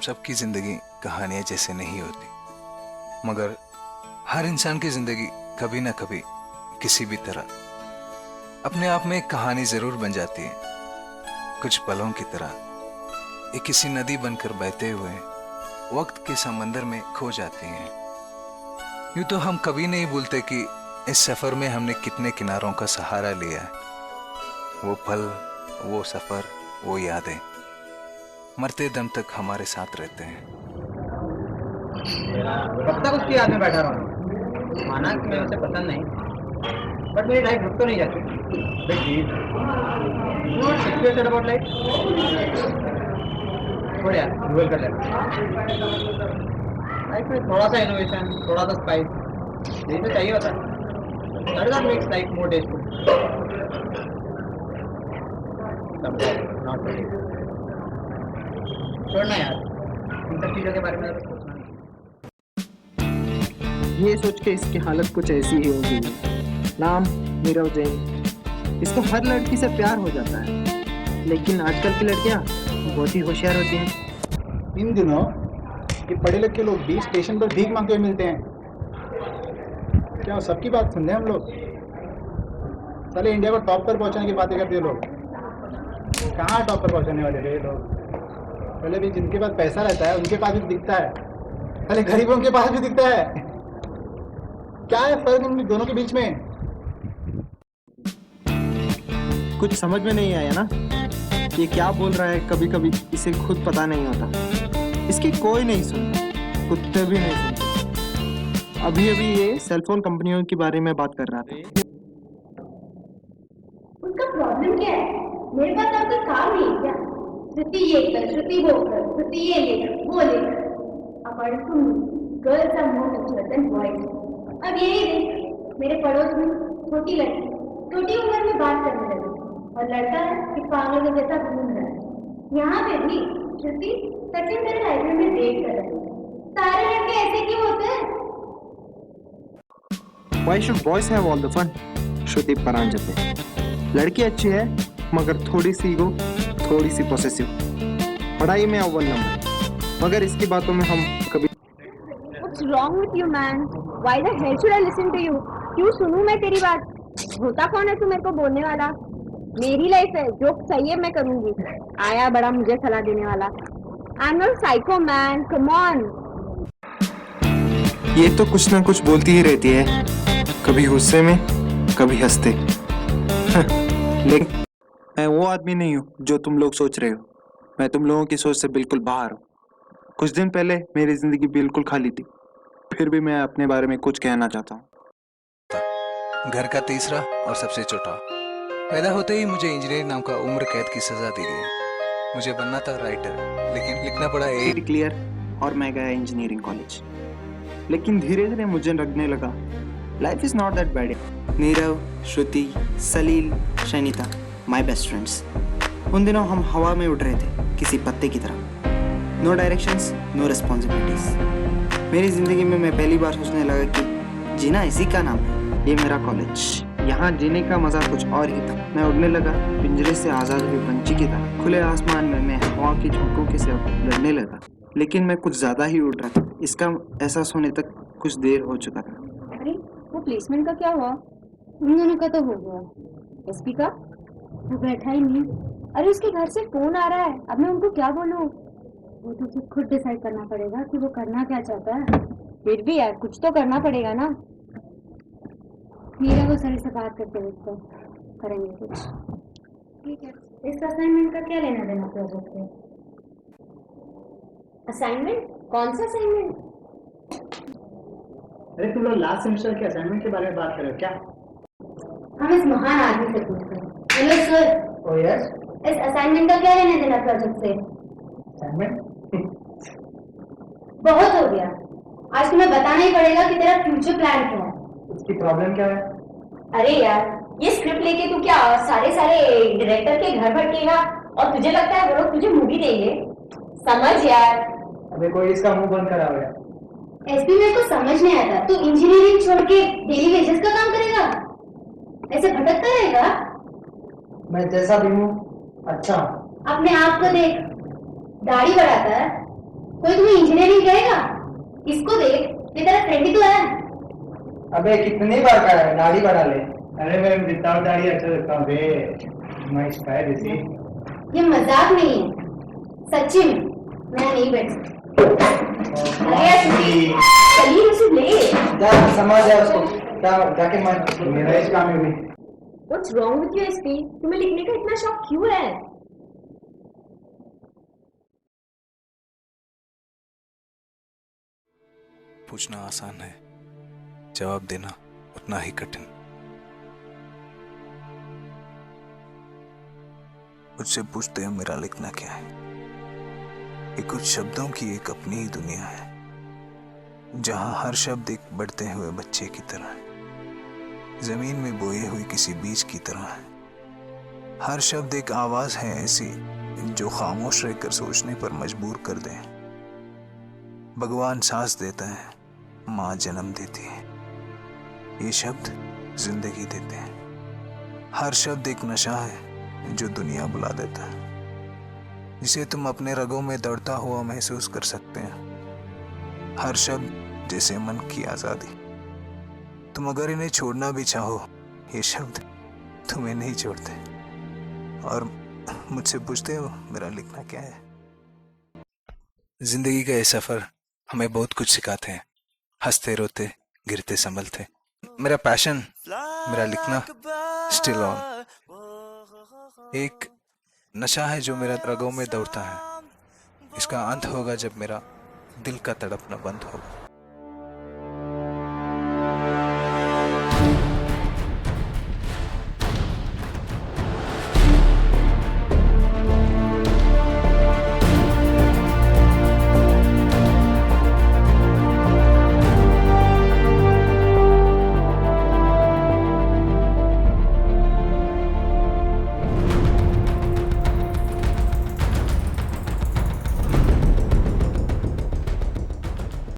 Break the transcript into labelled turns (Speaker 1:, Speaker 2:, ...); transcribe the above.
Speaker 1: सबकी जिंदगी कहानियां जैसे नहीं होती, मगर हर इंसान की जिंदगी कभी ना कभी किसी भी तरह अपने आप में एक कहानी जरूर बन जाती है। कुछ पलों की तरह ये किसी नदी बनकर बहते हुए वक्त के समंदर में खो जाती हैं। यूं तो हम कभी नहीं भूलते कि इस सफर में हमने कितने किनारों का सहारा लिया है। वो पल, वो सफर, वो यादें मरते दम तक हमारे साथ रहते हैं।
Speaker 2: कब तक उसकी याद में बैठा रहूं? माना कि मैं उसे पसंद नहीं, बट मेरी लाइफ रुक तो नहीं जाती। Not situated about life. छोड़ यार, गूगल कर ले। लाइफ में थोड़ा सा इनोवेशन, थोड़ा सा स्पाइस, यही तो चाहिए होता है। That is what makes life more tasteful. Not really. छोड़ना यार, इन सब चीज़ों के बारे में सोचना नहीं।
Speaker 3: ये सोच के इसकी हालत कुछ ऐसी ही होगी। नाम नीरव जैन। इसको हर लड़की से प्यार हो जाता है, लेकिन आजकल की लड़कियां बहुत ही होशियार होती हैं।
Speaker 4: इन दिनों ये पढ़े लिखे लोग भी स्टेशन पर भीख मांगते हुए मिलते हैं। क्या सबकी बात सुन रहे हैं हम लोग? साले इंडिया को टॉप पर पहुंचने की बातें करते हैं लोग। कहाँ टॉप पर पहुंचने वाले थे ये लोग? पहले भी जिनके पास पैसा रहता है उनके पास भी दिखता है, पहले गरीबों के पास भी दिखता है। क्या है फर्क इन दोनों के बीच में?
Speaker 3: कुछ समझ में नहीं आया ना, ये क्या बोल रहा है। कभी कभी इसे खुद पता नहीं होता। इसकी कोई नहीं सुनता, कुत्ते भी नहीं सुनते। अभी अभी ये सेलफोन कंपनियों के बारे में बात कर रहा था।
Speaker 5: उसका प्रॉब्लम क्या है? मेरे पास और कोई काम नहीं है क्या? श्रुति ये कर, श्रुति वो कर, श्रुति ये लेकर, वो लेकर। According to me, girls are more mature than boys. अब यही देख, मेरे पड़ोस में छोटी लड़की छोटी उम्र में बात करने लगी, और लड़का है कि पागल के जैसा घूम रहा है। यहाँ पे भी श्रुति सचिन मेरे लाइब्रेरी में डेट कर रही है। सारे लड़के ऐसे क्यों होते हैं?
Speaker 3: Why should boys have all the fun? श्रुति परांजपे। लड़की अच्छी है, मगर थोड़ी सी ईगो, थोड़ी सी पोसेसिव। पढ़ाई में अव्वल नंबर, मगर इसकी बातों में हम कभी।
Speaker 5: What's wrong with you, man? Why the hell should I listen to you? क्यों सुनूं मैं तेरी बात? होता कौन है तू मेरे को बोलने वाला? मेरी लाइफ है, जो सही है मैं करूंगी। आया बड़ा मुझे सलाह देने वाला। I'm not psycho, man. Come on.
Speaker 3: ये तो कुछ ना कुछ बोलती ही रहती है, कभी गुस्से में, कभी हंसते। लेकिन मैं वो आदमी नहीं हूँ जो तुम लोग सोच रहे हो। मैं तुम लोगों की सोच से बिल्कुल बाहर हूँ। कुछ दिन पहले मेरी जिंदगी बिल्कुल खाली थी, फिर भी मैं अपने बारे में कुछ कहना चाहता हूँ।
Speaker 1: घर का तीसरा और सबसे छोटा। पैदा होते ही मुझे इंजीनियर नाम का उम्र कैद की सजा दी गई। मुझे बनना था राइटर, लेकिन लिखना पड़ा
Speaker 3: क्लियर, और मैं गया इंजीनियरिंग कॉलेज। लेकिन धीरे धीरे मुझे लगने लगा life is not that bad. Nirav, Shruti, Salil, Shanita, my best friends. उन दिनों हम हवा में उड़ रहे थे, किसी पत्ते की तरह। No directions, no responsibilities. मेरी जिंदगी में मैं पहली बार सोचने लगा कि जीना इसी का नाम है। ये मेरा कॉलेज, यहाँ जीने का मजा कुछ और ही था। मैं उड़ने लगा, पिंजरे से आजाद हुए पंछी की तरह। खुले आसमान में मैं हवा की झोंकों के साथ लड़ने लगा, लेकिन मैं कुछ ज्यादा ही उड़ रहा था। इसका एहसास होने तक कुछ देर हो चुका था।
Speaker 5: अरे वो प्लेसमेंट का क्या हुआ? उन दोनों का तो हो गया। एसपी का? वो बैठा ही नहीं। अरे उसके घर से फोन आ रहा है, अब मैं उनको क्या बोलूं? वो तो उसे खुद डिसाइड करना पड़ेगा कि वो करना क्या चाहता है। फिर भी यार कुछ तो करना पड़ेगा ना। मीरा को सर से बात करके देखते करेंगे कुछ। ठीक है, इस असाइनमेंट का क्या लेना देना प्रोजेक्ट से? असाइनमेंट? कौन सा असाइनमेंट?
Speaker 4: अरे तुम लोग लास्ट सेमेस्टर के असाइनमेंट के बारे में बात कर रहे हो क्या?
Speaker 5: हम इस महान आदमी से पूछते हैं। Hello sir.
Speaker 4: Oh yes.
Speaker 5: इस असाइनमेंट का क्या लेना देना प्रोजेक्ट से?
Speaker 4: असाइनमेंट?
Speaker 5: बहुत हो गया, आज तुम्हें बताना ही पड़ेगा कि तेरा फ्यूचर प्लान क्या है।
Speaker 4: इसकी प्रॉब्लम क्या है?
Speaker 5: अरे यार, ये स्क्रिप्ट लेके तू क्या सारे डायरेक्टर के घर भटकेगा और तुझे लगता है वो लोग तुझे मूवी देंगे? समझ यार।
Speaker 4: अबे कोई इसका मुंह बंद करा हुआ है।
Speaker 5: एसपी मेरे को समझ नहीं आता, तू इंजीनियरिंग छोड़ के डेली वेजेस का काम करेगा? ऐसे भटकता रहेगा?
Speaker 4: मैं जैसा भी हूँ अच्छा हूँ।
Speaker 5: अपने आप को देख, दाढ़ी बढ़ाता है, कोई तुम्हें इंजीनियरिंग कहेगा? इसको देख, ये तेरा फ्रेंड ही तो है।
Speaker 2: अबे कितनी बार कहा है दाढ़ी बढ़ा ले। अरे मैं विदाउट दाढ़ी अच्छा लगता हूँ बे। मैं स्टाइल इसी।
Speaker 5: ये मजाक नहीं है, सच्ची में मैं नहीं बैठ सकती। अरे यार श्रुति, चलिए उसे ले।
Speaker 2: जा समझ जा उसको। जाके मत मेरा इस काम में भी।
Speaker 5: What's wrong with you, SP? तुम्हें लिखने का इतना शौक क्यों है?
Speaker 1: पूछना आसान है, जवाब देना उतना ही कठिन। मुझसे पूछते हैं मेरा लिखना क्या है। ये कुछ शब्दों की एक अपनी ही दुनिया है, जहां हर शब्द एक बढ़ते हुए बच्चे की तरह है, जमीन में बोए हुए किसी बीज की तरह है। हर शब्द एक आवाज है ऐसी जो खामोश रहकर सोचने पर मजबूर कर दे। भगवान सांस देता है, माँ जन्म देती है, ये शब्द जिंदगी देते हैं। हर शब्द एक नशा है जो दुनिया बुला देता है, जिसे तुम अपने रगों में दौड़ता हुआ महसूस कर सकते हैं। हर शब्द जैसे मन की आजादी। तुम अगर इन्हें छोड़ना भी चाहो, ये शब्द तुम्हें नहीं छोड़ते। और मुझसे पूछते हो मेरा लिखना क्या है। जिंदगी का ये सफर हमें बहुत कुछ सिखाते हैं, हंसते रोते गिरते संभलते। मेरा पैशन, मेरा लिखना स्टिल ऑन। एक नशा है जो मेरा रगों में दौड़ता है। इसका अंत होगा जब मेरा दिल का तड़पना बंद होगा।